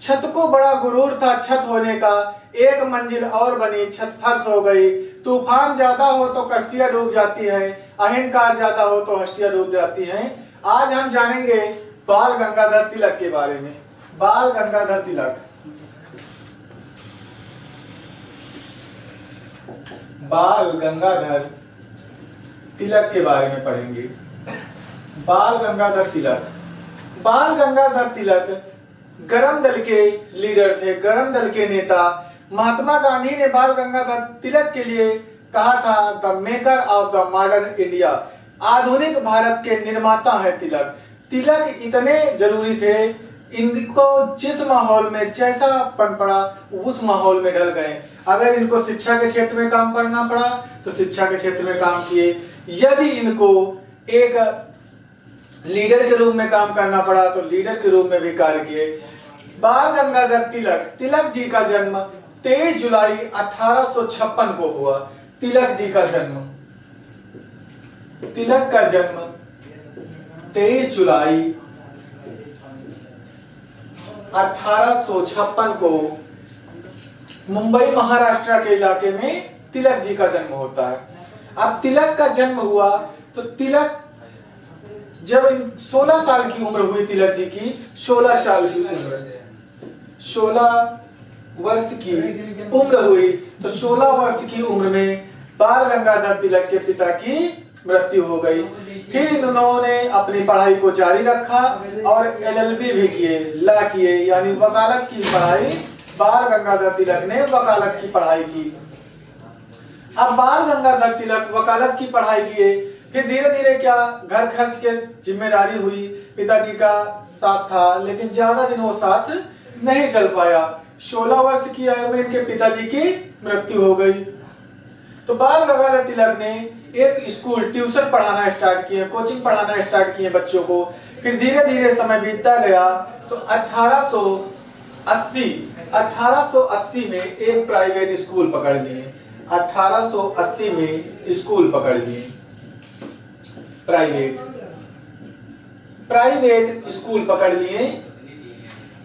छत को बड़ा गुरूर था छत होने का, एक मंजिल और बनी छत फर्श हो गई। तूफान ज्यादा हो तो कश्तियां डूब जाती है, अहंकार ज्यादा हो तो हस्तियां डूब जाती हैं। आज हम जानेंगे बाल गंगाधर तिलक के बारे में। बाल गंगाधर तिलक, बाल गंगाधर तिलक के बारे में पढ़ेंगे। बाल गंगाधर तिलक, बाल गंगाधर तिलक गरम दल के लीडर थे, गरम दल के नेता। महात्मा गांधी ने बाल गंगाधर तिलक के लिए कहा था the maker of the modern India, आधुनिक भारत के निर्माता है तिलक। तिलक इतने जरूरी थे, इनको जिस माहौल में जैसा पन पड़ा उस माहौल में ढल गए। अगर इनको शिक्षा के क्षेत्र में काम करना पड़ा तो शिक्षा के क्षेत्र में काम किए, यदि इनको एक लीडर के रूप में काम करना पड़ा तो लीडर के रूप में भी कार्य किए। बाल गंगाधर तिलक, तिलक जी का जन्म 23 जुलाई 1856 को हुआ। तिलक जी का जन्म, तिलक का जन्म 23 जुलाई 1856 को मुंबई महाराष्ट्र के इलाके में तिलक जी का जन्म होता है। अब तिलक का जन्म हुआ तो तिलक जब 16 साल की उम्र हुई, तिलक जी की 16 साल की उम्र, 16 वर्ष की उम्र हुई तो 16 वर्ष की उम्र में बाल गंगाधर तिलक के पिता की मृत्यु हो गई। फिर इन्होंने अपनी पढ़ाई को जारी रखा और LLB भी किए, ला किए, यानी वकालत की पढ़ाई। बाल गंगाधर तिलक ने वकालत की पढ़ाई की। अब बाल गंगाधर तिलक वकालत की पढ़ाई किए, फिर धीरे धीरे क्या घर खर्च के जिम्मेदारी हुई, पिताजी का साथ था लेकिन ज्यादा दिन वो साथ नहीं चल पाया। 16 वर्ष की आयु में इनके पिताजी की मृत्यु हो गई। तो बाल गंगाधर तिलक ने एक स्कूल, ट्यूशन पढ़ाना स्टार्ट किए, कोचिंग पढ़ाना स्टार्ट किए बच्चों को। फिर धीरे धीरे समय बीतता गया तो 1880 में एक प्राइवेट स्कूल पकड़ लिए। 1880 में स्कूल पकड़ लिए, प्राइवेट स्कूल पकड़ लिए।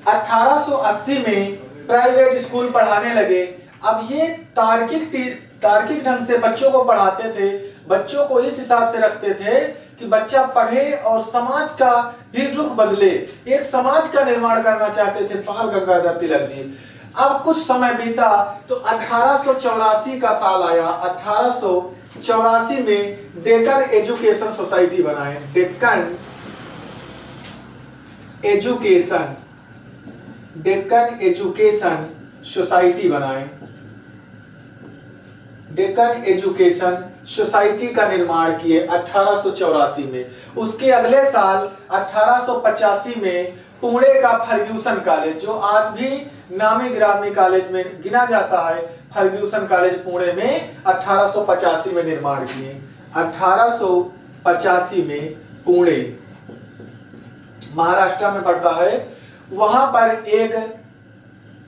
1880 में प्राइवेट स्कूल पढ़ाने लगे। अब ये तार्किक ढंग से बच्चों को पढ़ाते थे, बच्चों को इस हिसाब से रखते थे कि बच्चा पढ़े और समाज का भी रुख बदले, एक समाज का निर्माण करना चाहते थे बाल गंगाधर तिलक जी। अब कुछ समय बीता तो 1884 का साल आया। 1884 में डेक्कन एजुकेशन सोसाइटी बनाए, डेक्कन एजुकेशन सोसाइटी बनाए। डेक्कन एजुकेशन सोसाइटी का निर्माण किए 1884 में। उसके अगले साल 1885 में पुणे का फर्ग्यूसन कॉलेज, जो आज भी नामी गिरामी कॉलेज में गिना जाता है, फर्ग्यूसन कॉलेज पुणे में 1885 में निर्माण किए। 1885 में पुणे महाराष्ट्र में पड़ता है, वहां पर एक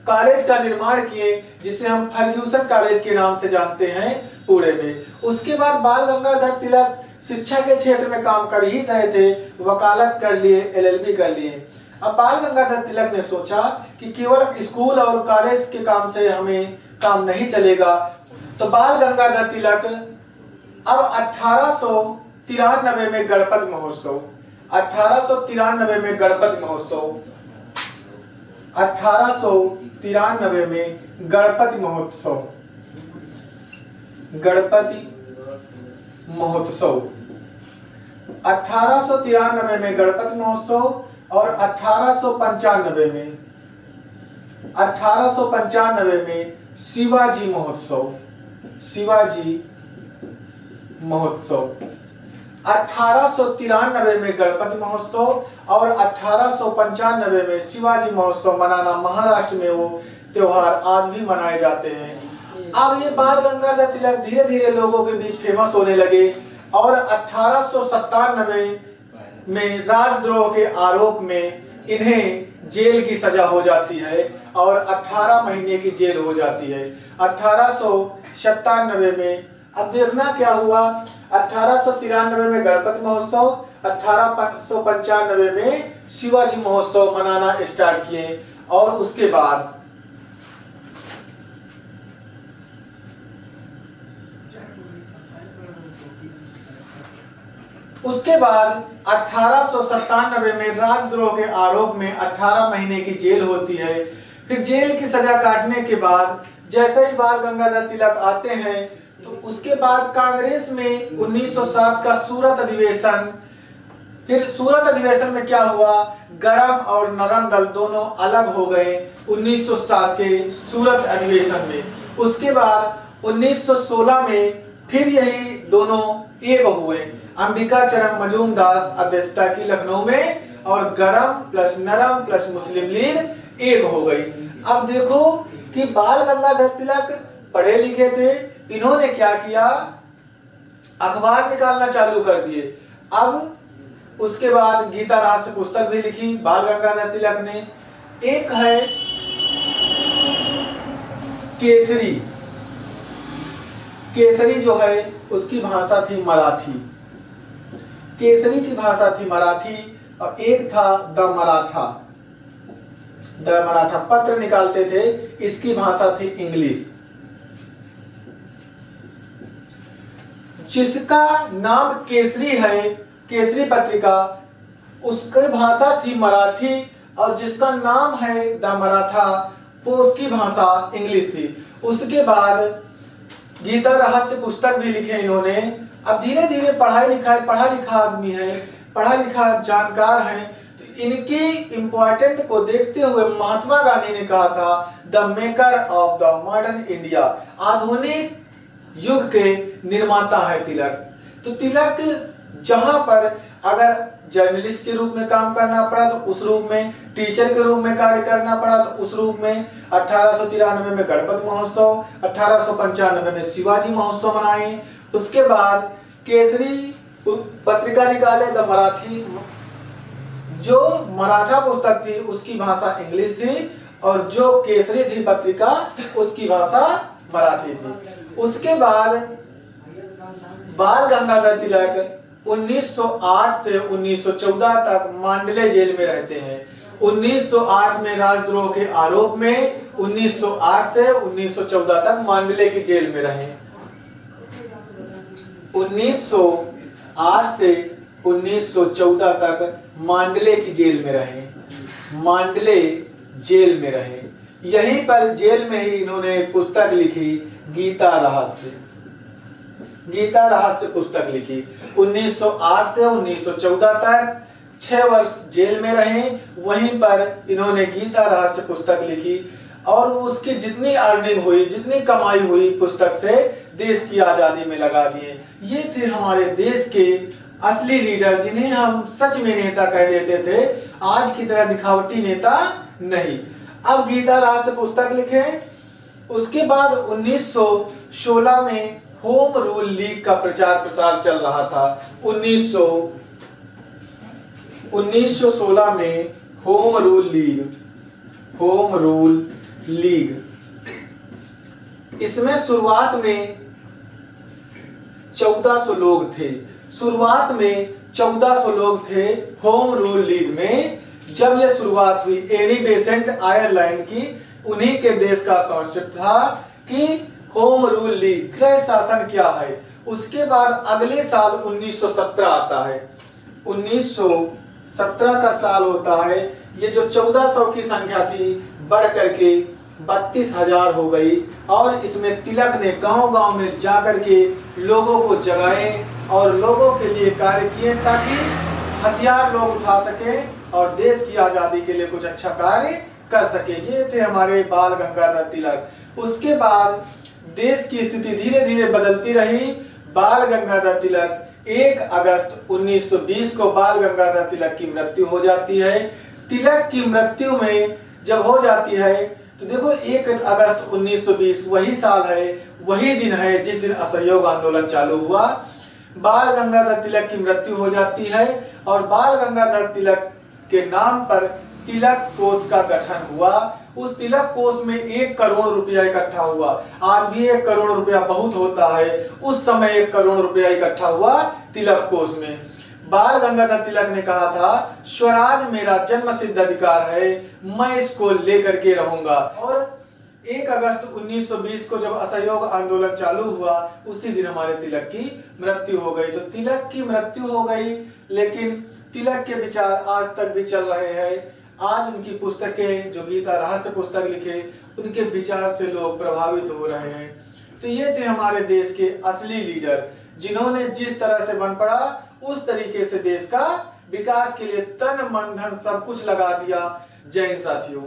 कॉलेज का निर्माण किए जिसे हम फर्ग्यूसन कॉलेज के नाम से जानते हैं पुणे में। उसके बाद बाल गंगाधर तिलक शिक्षा के क्षेत्र में काम कर ही रहे थे, वकालत कर लिए, LLB कर लिए। अब बाल गंगाधर तिलक ने सोचा कि केवल स्कूल और कॉलेज के काम से हमें काम नहीं चलेगा, तो बाल गंगाधर तिलक अब 1893 में गणपति महोत्सव, 1893 में गणपति महोत्सव, 1893 में गणपति महोत्सव, गणपति महोत्सव 1893 में गणपति महोत्सव और 1895 में शिवाजी महोत्सव, शिवाजी महोत्सव। 1893 में गणपति महोत्सव और 1895 में शिवाजी महोत्सव मनाना, महाराष्ट्र में वो त्योहार आज भी मनाए जाते हैं। अब ये बाल गंगाधर तिलक धीरे धीरे लोगों के बीच फेमस होने लगे और 1897 में राजद्रोह के आरोप में इन्हें जेल की सजा हो जाती है और 18 महीने की जेल हो जाती है। 1897 में अब देखना क्या हुआ, 1893 में गणपति महोत्सव, 1895 में शिवाजी महोत्सव मनाना स्टार्ट किए और उसके बाद उसके बाद 1897 में राजद्रोह के आरोप में 18 महीने की जेल होती है। फिर जेल की सजा काटने के बाद जैसे ही बाल गंगाधर तिलक आते हैं तो उसके बाद कांग्रेस में 1907 का सूरत अधिवेशन। फिर सूरत अधिवेशन में क्या हुआ, गरम और नरम दल दोनों अलग हो गए 1907 के सूरत अधिवेशन में। उसके बाद 1916 में फिर यही दोनों एक हुए, अंबिकाचरण मजूमदास अध्यक्षता की लखनऊ में, और गरम प्लस नरम प्लस मुस्लिम लीग एक हो गई। अब देखो कि बाल गंगाधर तिलक पढ़े लिखे थे, इन्होंने क्या किया, अखबार निकालना चालू कर दिए। अब उसके बाद गीता रहस्य पुस्तक भी लिखी बाल गंगाधर तिलक ने। एक है केसरी, केसरी जो है उसकी भाषा थी मराठी, केसरी की भाषा थी मराठी, और एक था द मराठा, द मराठा पत्र निकालते थे, इसकी भाषा थी इंग्लिश। जिसका नाम केसरी है, केसरी पत्रिका, उसकी भाषा थी मराठी, और जिसका नाम है द मराठा वो उसकी भाषा इंग्लिश थी। उसके बाद गीता रहस्य पुस्तक भी लिखे इन्होंने। अब धीरे धीरे पढ़ा लिखा आदमी है, पढ़ा लिखा जानकार है, तो इनकी इंपॉर्टेंट को देखते हुए महात्मा गांधी ने कहा था the maker of the modern India, आधुनिक युग के निर्माता है तिलक। तो तिलक जहां पर अगर जर्नलिस्ट के रूप में काम करना पड़ा तो उस रूप में, टीचर के रूप में कार्य करना पड़ा तो उस रूप में। 1893 में गणपति महोत्सव, 1895 में शिवाजी महोत्सव मनाए। उसके बाद केसरी पत्रिका निकाले द मराठी, जो मराठा पुस्तक थी उसकी भाषा इंग्लिश थी, और जो केसरी थी पत्रिका उसकी भाषा मराठी थी। उसके बाद बाल गंगाधर तिलक 1908 से 1914 तक मांडले जेल में रहते हैं। 1908 में राजद्रोह के आरोप में 1908 से 1914 तक मांडले की जेल में रहे। 1908 से 1914 तक मांडले की जेल में रहे, मांडले जेल में रहे। यहीं पर जेल में ही इन्होंने पुस्तक लिखी गीता रहस्य, गीता रहस्य पुस्तक लिखी। 1908 से 1914 तक 6 वर्ष जेल में रहे, वहीं पर इन्होंने गीता रहस्य पुस्तक लिखी, और उसकी जितनी अर्निंग हुई, जितनी कमाई हुई पुस्तक से, देश की आजादी में लगा दिए। ये थे हमारे देश के असली लीडर, जिन्हें हम सच में नेता कह देते थे, आज की तरह दिखावटी नेता नहीं। अब गीता रहस्य पुस्तक लिखे। उसके बाद 1916 में होम रूल लीग का प्रचार प्रसार चल रहा था। 1916 में home rule league, home rule league, इसमें शुरुआत में 1400 लोग थे। शुरुआत में 1400 लोग थे होम रूल लीग में। जब यह शुरुआत हुई, एनी बेसेंट आयरलैंड की, उन्हीं के देश का कॉन्सेप्ट था कि होम रूल लीग, गृह शासन क्या है। उसके बाद अगले साल 1917 आता है। 1917 का साल होता है। ये जो 1400 की संख्या थी बढ़ करके 32,000 हो गई, और इसमें तिलक ने गांव-गांव में जाकर के लोगों को जगाए और लोगों के लिए कार्य किए, ताकि हथियार लोग उठा सके और देश की आजादी के लिए कुछ अच्छा कार्य कर सके। ये थे हमारे बाल गंगाधर तिलक। उसके बाद देश की स्थिति धीरे धीरे बदलती रही। बाल गंगाधर तिलक 1 अगस्त 1920 को बाल गंगाधर तिलक की मृत्यु हो जाती है। तिलक की मृत्यु में जब हो जाती है तो देखो 1 अगस्त 1920 वही साल है, वही दिन है जिस दिन असहयोग आंदोलन चालू हुआ। बाल गंगाधर तिलक की मृत्यु हो जाती है, और बाल गंगाधर तिलक के नाम पर तिलक कोष का गठन हुआ। उस तिलक कोष में 1 करोड़ रुपया इकट्ठा हुआ। आज भी 1 करोड़ रुपया बहुत होता है, उस समय 1 करोड़ रुपया इकट्ठा हुआ तिलक कोष में। बाल गंगाधर तिलक ने कहा था, स्वराज मेरा जन्म सिद्ध अधिकार है, मैं इसको लेकर के रहूंगा। और 1 अगस्त 1920 को जब असहयोग आंदोलन चालू हुआ, उसी दिन हमारे तिलक की मृत्यु हो गई। तो तिलक की मृत्यु हो गई, लेकिन तिलक के विचार आज तक भी चल रहे हैं। आज उनकी पुस्तकें, जो गीता रहस्य पुस्तक लिखे, उनके विचार से लोग प्रभावित हो रहे हैं। तो ये थे हमारे देश के असली लीडर, जिन्होंने जिस तरह से बन पड़ा उस तरीके से देश का विकास के लिए तन मन धन सब कुछ लगा दिया। जय हिंद साथियों।